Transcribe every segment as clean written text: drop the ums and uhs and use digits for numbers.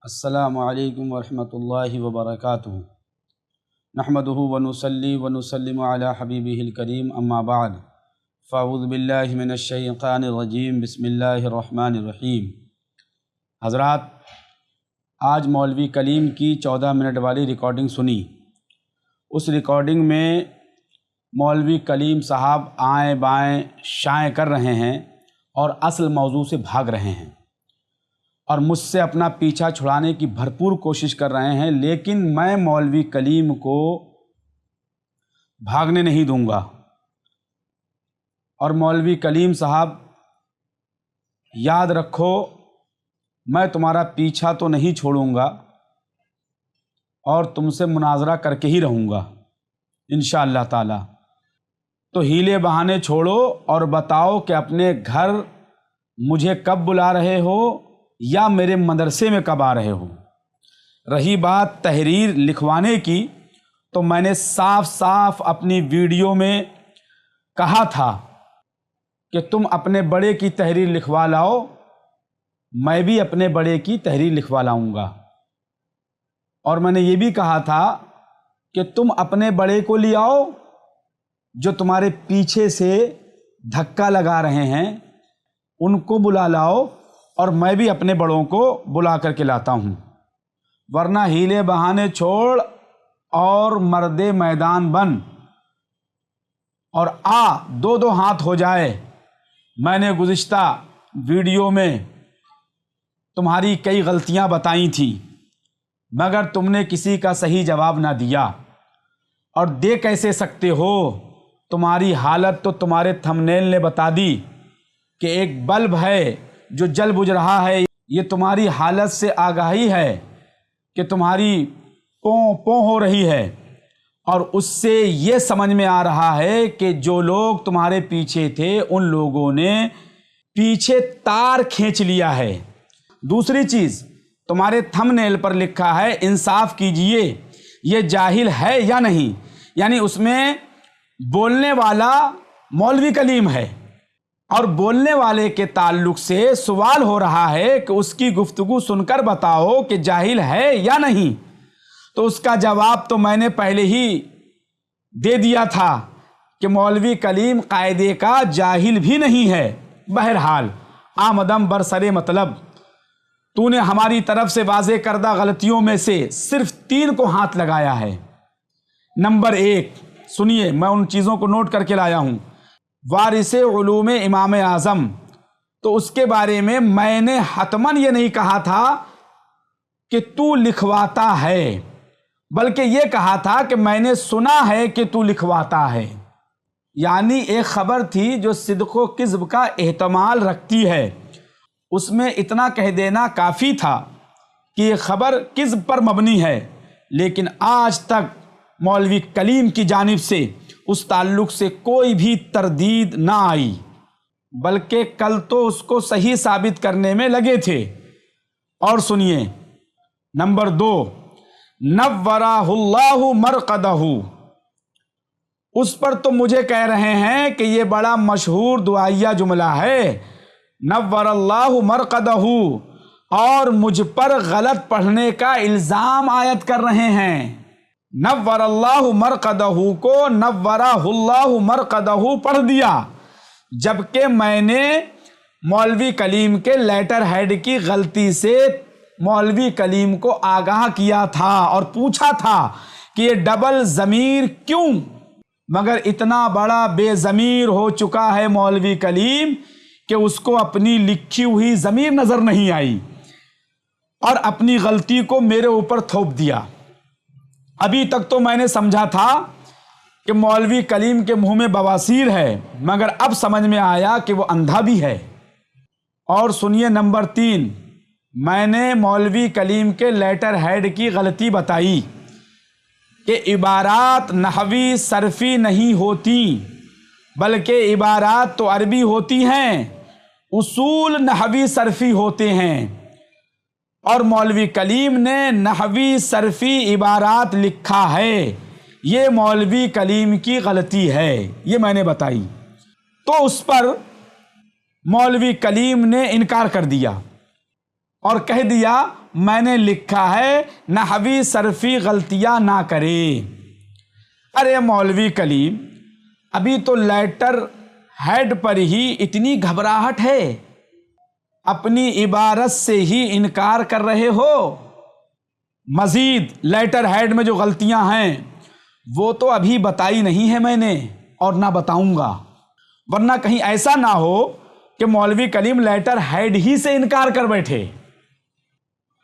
السلام علیکم ورحمۃ اللہ وبرکاتہ۔ نحمدہ ونصلی ونسلم علی حبیبہ الکریم، اما بعد فاعوذ باللہ من الشیطان الرجیم، بسم اللہ الرحمن الرحیم۔ حضرات، آج مولوی کلیم کی 14 منٹ والی ریکارڈنگ سنی۔ اس ریکارڈنگ میں مولوی کلیم صاحب آئیں بائیں شائیں کر رہے ہیں اور اصل موضوع سے بھاگ رہے ہیں اور مجھ سے اپنا پیچھا چھڑانے کی بھرپور کوشش کر رہے ہیں، لیکن میں مولوی کلیم کو بھاگنے نہیں دوں گا۔ اور مولوی کلیم صاحب، یاد رکھو، میں تمہارا پیچھا تو نہیں چھوڑوں گا اور تم سے مناظرہ کر کے ہی رہوں گا انشاءاللہ تعالی۔ تو ہیلے بہانے چھوڑو اور بتاؤ کہ اپنے گھر مجھے کب بلا رہے ہو یا میرے مدرسے میں کب آ رہے ہو۔ رہی بات تحریر لکھوانے کی، تو میں نے صاف صاف اپنی ویڈیو میں کہا تھا کہ تم اپنے بڑے کی تحریر لکھوا لاؤ، میں بھی اپنے بڑے کی تحریر لکھوا لاؤں گا۔ اور میں نے یہ بھی کہا تھا کہ تم اپنے بڑے کو لے آؤ جو تمہارے پیچھے سے دھکا لگا رہے ہیں، ان کو بلا لاؤ، اور میں بھی اپنے بڑوں کو بلا کر کے لاتا ہوں۔ ورنہ ہیلے بہانے چھوڑ اور مرد میدان بن اور دو ہاتھ ہو جائے۔ میں نے گزشتہ ویڈیو میں تمہاری کئی غلطیاں بتائی تھیں، مگر تم نے کسی کا صحیح جواب نہ دیا، اور دے کیسے سکتے ہو؟ تمہاری حالت تو تمہارے تھمبنیل نے بتا دی کہ ایک بلب ہے جو جل بجھ رہا ہے۔ یہ تمہاری حالت سے آگاہی ہے کہ تمہاری پوں ہو رہی ہے، اور اس سے یہ سمجھ میں آ رہا ہے کہ جو لوگ تمہارے پیچھے تھے ان لوگوں نے پیچھے تار کھینچ لیا ہے۔ دوسری چیز، تمہارے تھمبنیل پر لکھا ہے انصاف کیجئے، یہ جاہل ہے یا نہیں، یعنی اس میں بولنے والا مولوی کلیم ہے، اور بولنے والے کے تعلق سے سوال ہو رہا ہے کہ اس کی گفتگو سن کر بتاؤ کہ جاہل ہے یا نہیں۔ تو اس کا جواب تو میں نے پہلے ہی دے دیا تھا کہ مولوی کلیم قاعدے کا جاہل بھی نہیں ہے۔ بہرحال آمدم برسر مطلب، تو نے ہماری طرف سے واضح کردہ غلطیوں میں سے صرف 3 کو ہاتھ لگایا ہے۔ نمبر 1، سنیے، میں ان چیزوں کو نوٹ کر کے لایا ہوں۔ وارث علوم امام اعظم، تو اس کے بارے میں نے حتماً یہ نہیں کہا تھا کہ تو لکھواتا ہے، بلکہ یہ کہا تھا کہ میں نے سنا ہے کہ تو لکھواتا ہے۔ یعنی ایک خبر تھی جو صدق و کذب کا احتمال رکھتی ہے، اس میں اتنا کہہ دینا کافی تھا کہ یہ خبر کذب پر مبنی ہے، لیکن آج تک مولوی کلیم کی جانب سے اس تعلق سے کوئی بھی تردید نہ آئی، بلکہ کل تو اس کو صحیح ثابت کرنے میں لگے تھے۔ اور سنیے، نمبر 2، نورہ اللہ مرقدہ، اس پر تو مجھے کہہ رہے ہیں کہ یہ بڑا مشہور دعائیہ جملہ ہے، نور اللہ مرقدہ، اور مجھ پر غلط پڑھنے کا الزام عائد کر رہے ہیں۔ نور اللہ مرقدہ کو نورہ اللہ مرقدہ پڑھ دیا، جبکہ میں نے مولوی کلیم کے لیٹر ہیڈ کی غلطی سے مولوی کلیم کو آگاہ کیا تھا اور پوچھا تھا کہ یہ ڈبل ضمیر کیوں؟ مگر اتنا بڑا بے ضمیر ہو چکا ہے مولوی کلیم کہ اس کو اپنی لکھی ہوئی ضمیر نظر نہیں آئی اور اپنی غلطی کو میرے اوپر تھوپ دیا۔ ابھی تک تو میں نے سمجھا تھا کہ مولوی کلیم کے منہ میں بواسیر ہے، مگر اب سمجھ میں آیا کہ وہ اندھا بھی ہے۔ اور سنیے، نمبر 3، میں نے مولوی کلیم کے لیٹر ہیڈ کی غلطی بتائی کہ عبارات نحوی صرفی نہیں ہوتی، بلکہ عبارات تو عربی ہوتی ہیں، اصول نحوی صرفی ہوتے ہیں، اور مولوی کلیم نے نحوی صرفی عبارات لکھا ہے، یہ مولوی کلیم کی غلطی ہے، یہ میں نے بتائی۔ تو اس پر مولوی کلیم نے انکار کر دیا اور کہہ دیا میں نے لکھا ہے نحوی صرفی غلطیاں نہ کرے۔ ارے مولوی کلیم، ابھی تو لیٹر ہیڈ پر ہی اتنی گھبراہٹ ہے، اپنی عبارت سے ہی انکار کر رہے ہو، مزید لیٹر ہیڈ میں جو غلطیاں ہیں وہ تو ابھی بتائی نہیں ہے میں نے اور نہ بتاؤں گا، ورنہ کہیں ایسا نہ ہو کہ مولوی کلیم لیٹر ہیڈ ہی سے انکار کر بیٹھے۔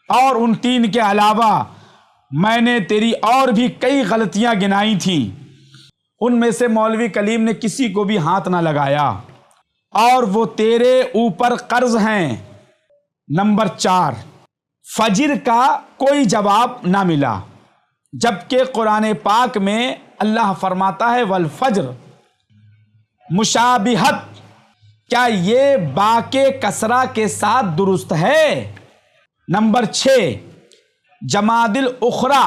اور ان 3 کے علاوہ میں نے تیری اور بھی کئی غلطیاں گنائی تھیں، ان میں سے مولوی کلیم نے کسی کو بھی ہاتھ نہ لگایا، اور وہ تیرے اوپر قرض ہیں۔ نمبر 4، فجر کا کوئی جواب نہ ملا، جبکہ قرآن پاک میں اللہ فرماتا ہے والفجر۔ مشابہت، کیا یہ با کے کسرہ کے ساتھ درست ہے؟ نمبر 6، جمادی الاخری،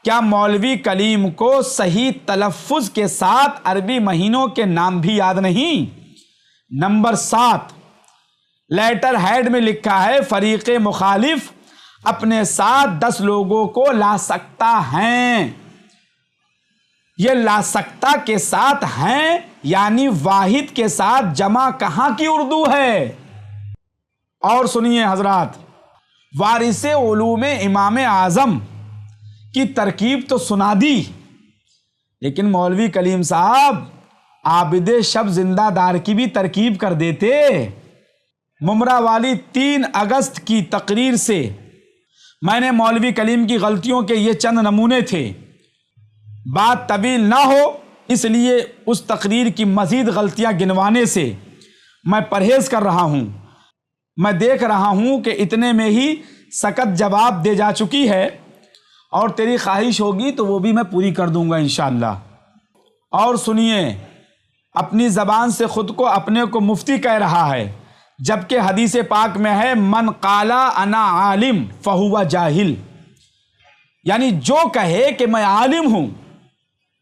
کیا مولوی کلیم کو صحیح تلفظ کے ساتھ عربی مہینوں کے نام بھی یاد نہیں؟ نمبر 7، لیٹر ہیڈ میں لکھا ہے فریق مخالف اپنے ساتھ 10 لوگوں کو لا سکتا ہیں۔ یہ لا سکتا کے ساتھ ہیں یعنی واحد کے ساتھ جمع کہاں کی اردو ہے؟ اور سنیے حضرات، وارث علوم امام اعظم کی ترکیب تو سنا دی، لیکن مولوی کلیم صاحب عابد شب زندہ دار کی بھی ترکیب کر دیتے۔ ممرہ والی 3 اگست کی تقریر سے میں نے مولوی کلیم کی غلطیوں کے یہ چند نمونے تھے، بات طویل نہ ہو اس لیے اس تقریر کی مزید غلطیاں گنوانے سے میں پرہیز کر رہا ہوں۔ میں دیکھ رہا ہوں کہ اتنے میں ہی سکت جواب دے جا چکی ہے، اور تیری خواہش ہوگی تو وہ بھی میں پوری کر دوں گا انشاءاللہ۔ اور سنیے، اپنی زبان سے خود کو اپنے کو مفتی کہہ رہا ہے، جبکہ حدیث پاک میں ہے من قال انا عالم فہو جاہل، یعنی جو کہے کہ میں عالم ہوں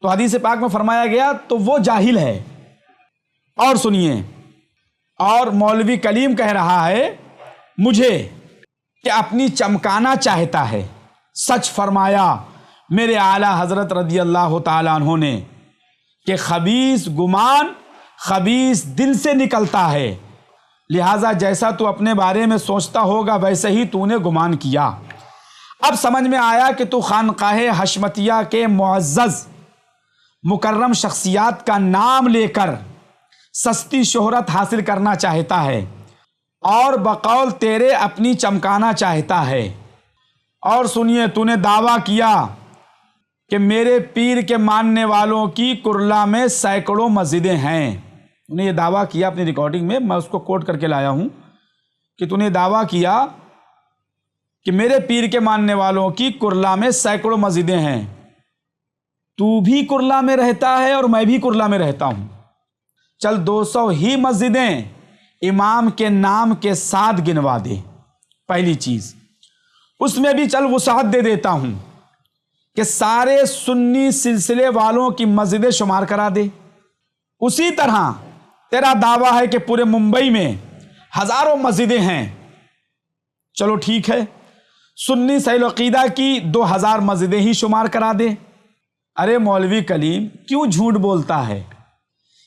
تو حدیث پاک میں فرمایا گیا تو وہ جاہل ہے۔ اور سنیے، اور مولوی کلیم کہہ رہا ہے مجھے کہ اپنی چمکانا چاہتا ہے۔ سچ فرمایا میرے اعلیٰ حضرت رضی اللہ تعالیٰ عنہ نے کہ خبیث گمان خبیث دل سے نکلتا ہے، لہٰذا جیسا تو اپنے بارے میں سوچتا ہوگا ویسے ہی تو نے گمان کیا۔ اب سمجھ میں آیا کہ تو خانقاہ حشمتیہ کے معزز مکرم شخصیات کا نام لے کر سستی شہرت حاصل کرنا چاہتا ہے، اور بقول تیرے اپنی چمکانا چاہتا ہے۔ اور سنیے، تو نے دعویٰ کیا کہ میرے پیر کے ماننے والوں کی کرلا میں سینکڑوں مسجدیں ہیں۔ تو نے یہ دعویٰ کیا اپنی ریکارڈنگ میں، میں اس کو کوٹ کر کے لایا ہوں کہ تو نے دعویٰ کیا کہ میرے پیر کے ماننے والوں کی کرلا میں سینکڑوں مسجدیں ہیں۔ تو بھی کرلا میں رہتا ہے اور میں بھی کرلا میں رہتا ہوں، چل 200 ہی مسجدیں امام کے نام کے ساتھ گنوا دے۔ پہلی چیز، اس میں بھی چل وسعت دے دیتا ہوں کہ سارے سنی سلسلے والوں کی مسجدیں شمار کرا دے۔ اسی طرح تیرا دعویٰ ہے کہ پورے ممبئی میں ہزاروں مسجدیں ہیں، چلو ٹھیک ہے، سنی سیل عقیدہ کی 2000 مسجدیں ہی شمار کرا دے۔ ارے مولوی کلیم کیوں جھوٹ بولتا ہے؟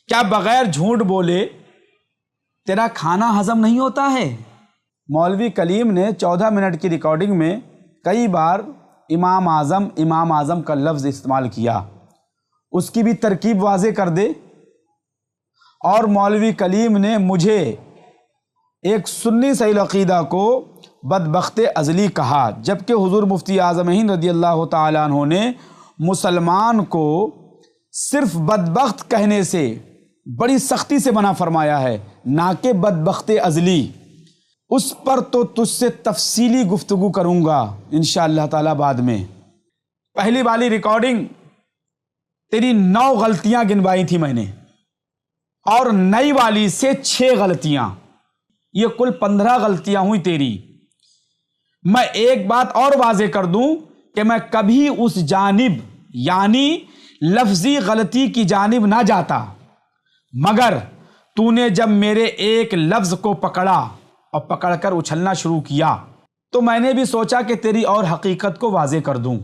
کیا بغیر جھوٹ بولے تیرا کھانا ہضم نہیں ہوتا ہے؟ مولوی کلیم نے 14 منٹ کی ریکارڈنگ میں کئی بار امام اعظم کا لفظ استعمال کیا، اس کی بھی ترکیب واضح کر دے۔ اور مولوی کلیم نے مجھے ایک سنی سیل عقیدہ کو بدبخت ازلی کہا، جبکہ حضور مفتی اعظم ہند رضی اللہ تعالیٰ عنہ نے مسلمان کو صرف بدبخت کہنے سے بڑی سختی سے منع فرمایا ہے، نہ کہ بدبخت ازلی۔ اس پر تو تجھ سے تفصیلی گفتگو کروں گا انشاءاللہ تعالیٰ بعد میں۔ پہلی والی ریکارڈنگ تیری 9 غلطیاں گنوائی تھی میں نے، اور نئی والی سے 6 غلطیاں، یہ کل 15 غلطیاں ہوئی تیری۔ میں ایک بات اور واضح کر دوں کہ میں کبھی اس جانب یعنی لفظی غلطی کی جانب نہ جاتا، مگر تو نے جب میرے ایک لفظ کو پکڑا اور پکڑ کر اچھلنا شروع کیا تو میں نے بھی سوچا کہ تیری اور حقیقت کو واضح کر دوں۔